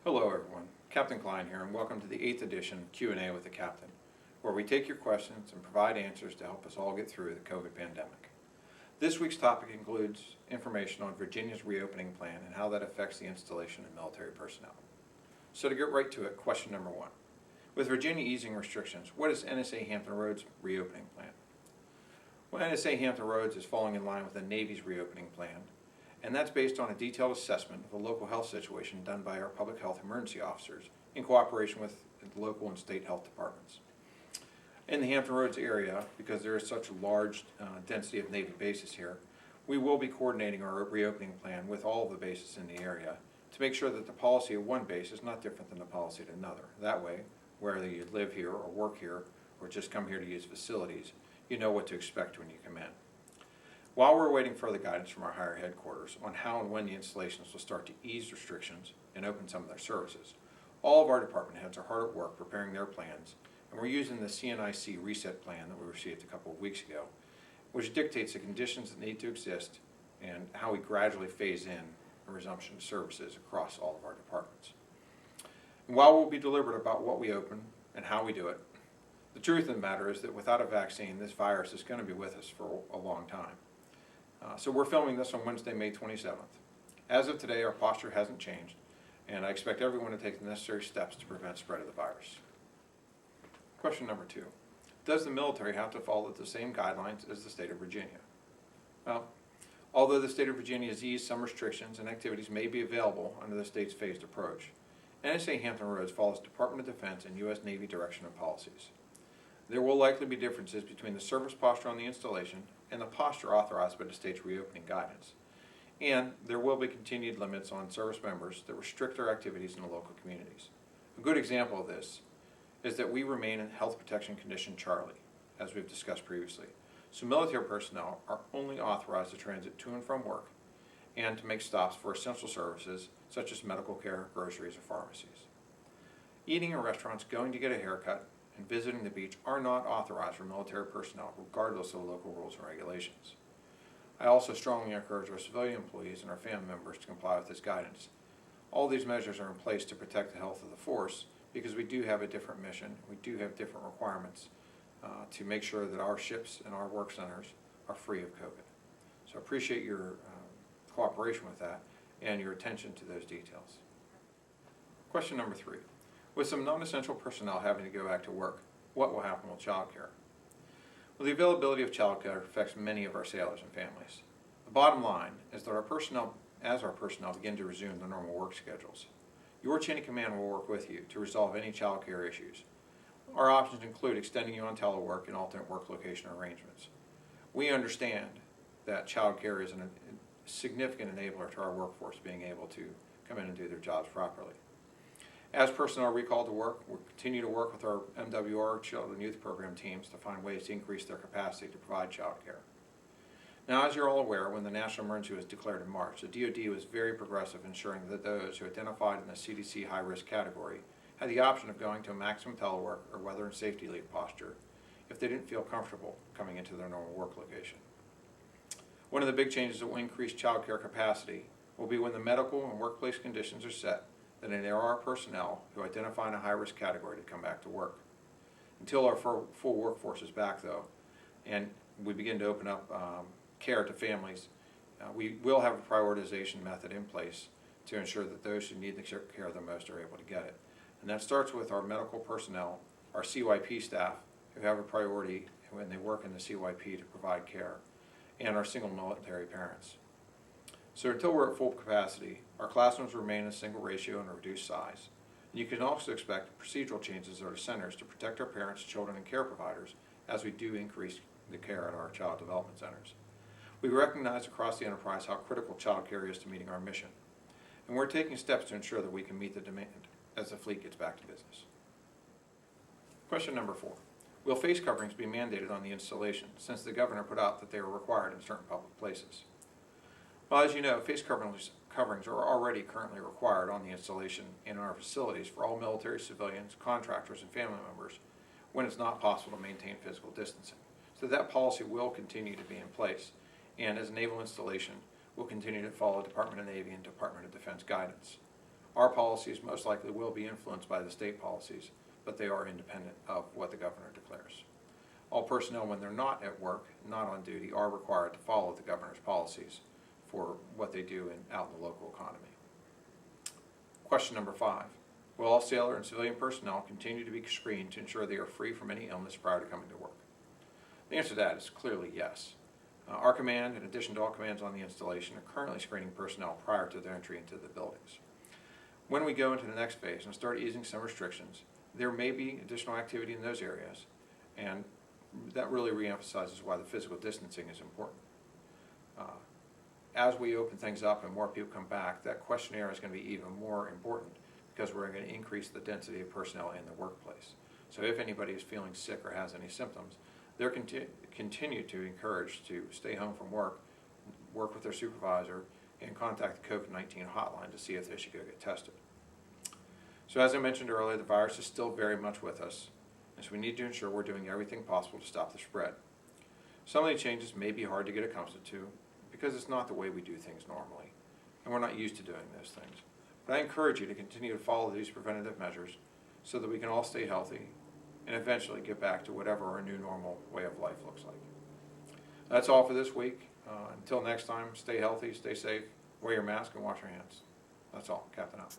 Hello everyone, Captain Klein here, and welcome to the 8th edition of Q&A with the Captain, where we take your questions and provide answers to help us all get through the COVID pandemic. This week's topic includes information on Virginia's reopening plan and how that affects the installation of military personnel. So to get right to it, question number 1. With Virginia easing restrictions, what is NSA Hampton Roads' reopening plan? Well, NSA Hampton Roads is falling in line with the Navy's reopening plan, and that's based on a detailed assessment of the local health situation done by our public health emergency officers in cooperation with the local and state health departments. In the Hampton Roads area, because there is such a large density of Navy bases here, we will be coordinating our reopening plan with all of the bases in the area to make sure that the policy of one base is not different than the policy at another. That way, whether you live here or work here or just come here to use facilities, you know what to expect when you come in. While we're waiting further guidance from our higher headquarters on how and when the installations will start to ease restrictions and open some of their services, all of our department heads are hard at work preparing their plans, and we're using the CNIC reset plan that we received a couple of weeks ago, which dictates the conditions that need to exist and how we gradually phase in a resumption of services across all of our departments. And while we'll be deliberate about what we open and how we do it, the truth of the matter is that without a vaccine, this virus is going to be with us for a long time. So we're filming this on Wednesday, May 27th. As of today, our posture hasn't changed, and I expect everyone to take the necessary steps to prevent spread of the virus. Question number 2. Does the military have to follow the same guidelines as the state of Virginia? Well, although the state of Virginia has eased some restrictions and activities may be available under the state's phased approach, NSA Hampton Roads follows Department of Defense and U.S. Navy direction and policies. There will likely be differences between the service posture on the installation and the posture authorized by the state's reopening guidance. And there will be continued limits on service members that restrict their activities in the local communities. A good example of this is that we remain in health protection condition Charlie, as we've discussed previously. So military personnel are only authorized to transit to and from work and to make stops for essential services such as medical care, groceries, or pharmacies. Eating in restaurants, going to get a haircut, and visiting the beach are not authorized for military personnel regardless of the local rules and regulations. I also strongly encourage our civilian employees and our family members to comply with this guidance. All these measures are in place to protect the health of the force because we do have a different mission, we do have different requirements to make sure that our ships and our work centers are free of COVID. So I appreciate your cooperation with that and your attention to those details. Question number 3. With some non-essential personnel having to go back to work, what will happen with child care? Well, the availability of child care affects many of our sailors and families. The bottom line is that as our personnel begin to resume their normal work schedules, your chain of command will work with you to resolve any child care issues. Our options include extending you on telework and alternate work location arrangements. We understand that child care is a significant enabler to our workforce being able to come in and do their jobs properly. As personnel recalled to work, we'll continue to work with our MWR Children and Youth Program teams to find ways to increase their capacity to provide child care. Now, as you're all aware, when the national emergency was declared in March, the DoD was very progressive, ensuring that those who identified in the CDC high-risk category had the option of going to a maximum telework or weather and safety leave posture if they didn't feel comfortable coming into their normal work location. One of the big changes that will increase child care capacity will be when the medical and workplace conditions are set that there are personnel who identify in a high-risk category to come back to work. Until our full workforce is back, though, and we begin to open up care to families, we will have a prioritization method in place to ensure that those who need the care the most are able to get it. And that starts with our medical personnel, our CYP staff, who have a priority when they work in the CYP to provide care, and our single military parents. So until we're at full capacity, our classrooms remain in a single ratio and a reduced size. And you can also expect procedural changes at our centers to protect our parents, children, and care providers as we do increase the care at our child development centers. We recognize across the enterprise how critical child care is to meeting our mission, and we're taking steps to ensure that we can meet the demand as the fleet gets back to business. Question number 4. Will face coverings be mandated on the installation since the governor put out that they are required in certain public places? Well, as you know, face coverings are already currently required on the installation in our facilities for all military, civilians, contractors, and family members when it's not possible to maintain physical distancing. So that policy will continue to be in place, and as naval installation, we'll continue to follow Department of Navy and Department of Defense guidance. Our policies most likely will be influenced by the state policies, but they are independent of what the governor declares. All personnel, when they're not at work, not on duty, are required to follow the governor's policies for what they do out in the local economy. Question number 5. Will all sailor and civilian personnel continue to be screened to ensure they are free from any illness prior to coming to work? The answer to that is clearly yes. Our command, in addition to all commands on the installation, are currently screening personnel prior to their entry into the buildings. When we go into the next phase and start easing some restrictions, there may be additional activity in those areas, and that really reemphasizes why the physical distancing is important. As we open things up and more people come back, that questionnaire is going to be even more important because we're going to increase the density of personnel in the workplace. So if anybody is feeling sick or has any symptoms, they're continue to encourage to stay home from work with their supervisor, and contact the COVID-19 hotline to see if they should go get tested. So as I mentioned earlier, the virus is still very much with us, and so we need to ensure we're doing everything possible to stop the spread. Some of the changes may be hard to get accustomed to because it's not the way we do things normally, and we're not used to doing those things. But I encourage you to continue to follow these preventative measures so that we can all stay healthy and eventually get back to whatever our new normal way of life looks like. That's all for this week. Until next time, stay healthy, stay safe, wear your mask, and wash your hands. That's all. Captain out.